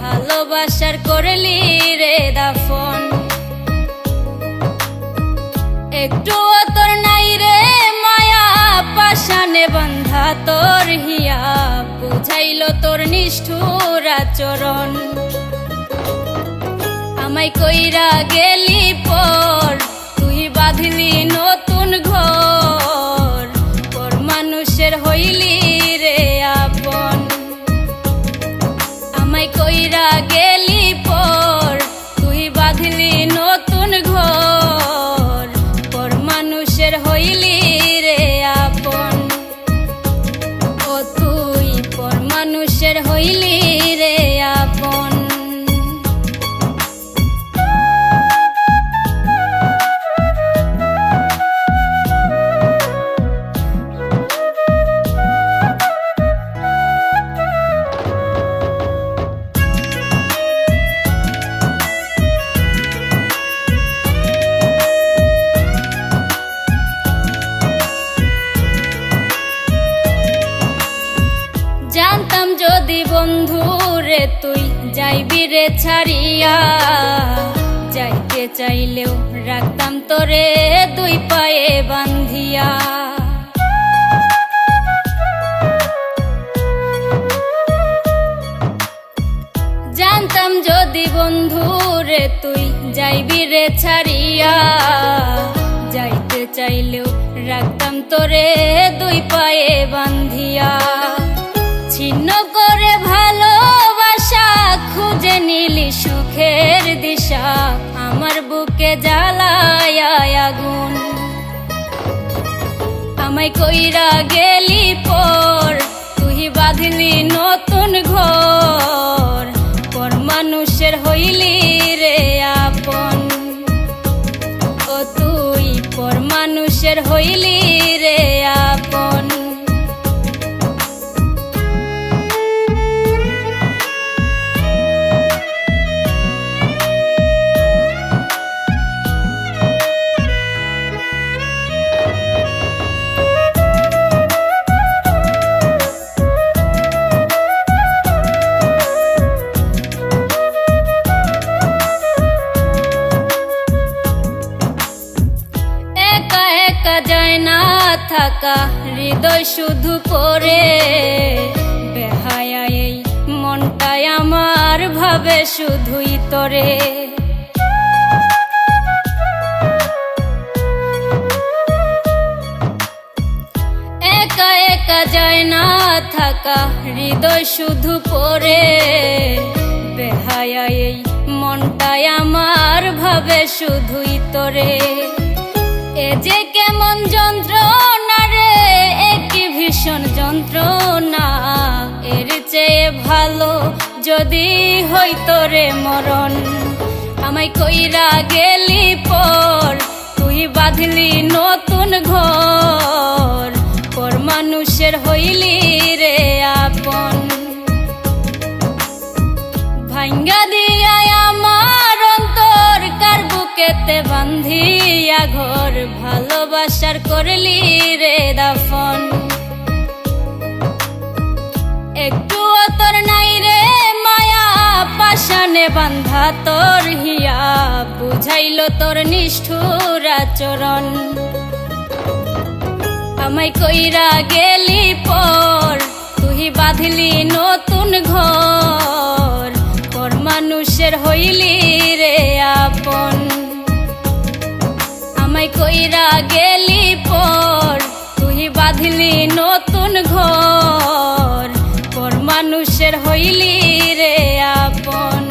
ভালোবাসার করলি রে দাফন। একটুও তোর নাই রে মায়া, পাশানে বান্ধা তোর হিয়া, বুঝাইলো তোর নিষ্ঠুর আচরণ। আমায় কইরা গেলি পর, তুই বাঁধলি নতুন ঘর, পর মানুষের হইলি রে আপন। আমায় কইরা গেলি পর, তুই বাঁধলি নতুন ঘর, পর মানুষের হইলি রে আপন। ও তুই পর মানুষের হইলি রে আপন। জানতাম যদি বন্ধু রে তুই যাইবি রে ছাড়িয়া, যাইতে চাইলেও রাখতাম তোরে দুই পায়ে বান্ধিয়া। জানতাম যদি বন্ধু রে তুই যাইবি রে ছাড়িয়া, যাইতে চাইলেও রাখতাম তোরে দুই পায়ে বান্ধিয়া। ছিন্ন করে ভালোবাসা খুঁজে নিলি সুখের দিশা, আমার বুকে জ্বালায় আগুন। আমায় কইরা গেলি পর, তুই বাঁধলি নতুন ঘর, পর মানুষের হইলি রে আপন। ও তুই পর মানুষের হইলি রে আপন। যায় না থাকা হৃদয় শুধু পড়ে, বেহায়া এই মনটাই আমার ভাবে শুধুই তোরে। একা একা যায় না থাকা হৃদয় শুধু পড়ে, বেহায়া এই মনটাই আমার ভাবে শুধুই তোরে। এ যে কেমন যন্ত্রণা রে, একই ভীষণ যন্ত্রণা, এর চেয়ে ভালো যদি হইতো রে মরণ। আমায় কইরা গেলি পর, তুই বাঁধলি নতুন ঘর, পর মানুষের হইলি রে আপন। ভাঙ্গা দিয়া আমার অন্তর কার বুকেতে বান্ধিয়া ঘর, ভালোবাসার করলি রে দাফন। একটুও তোর নাই রে মায়া, পাশানে বান্ধা তোর হিয়া, বুঝাইলো তোর নিষ্ঠুর আচরণ। আমায় কইরা গেলি পর, তুই বাঁধলি নতুন ঘর, পর মানুষের হইলি রে আপন। আমায় কইরা গেলি পর, তুই বাঁধলি নতুন ঘর, পর মানুষের হইলি রে আপন।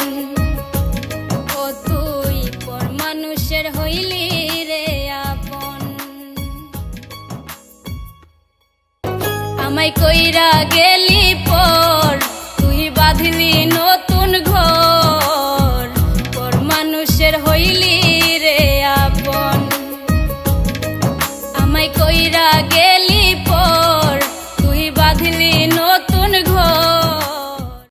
ও তুই পর মানুষের হইলি রে আপন। আমায় কইরা গেলি পর, তুই বাঁধলি নতুন ঘর, পর মানুষের হইলি রে আপন। আমায় কইরা গেলি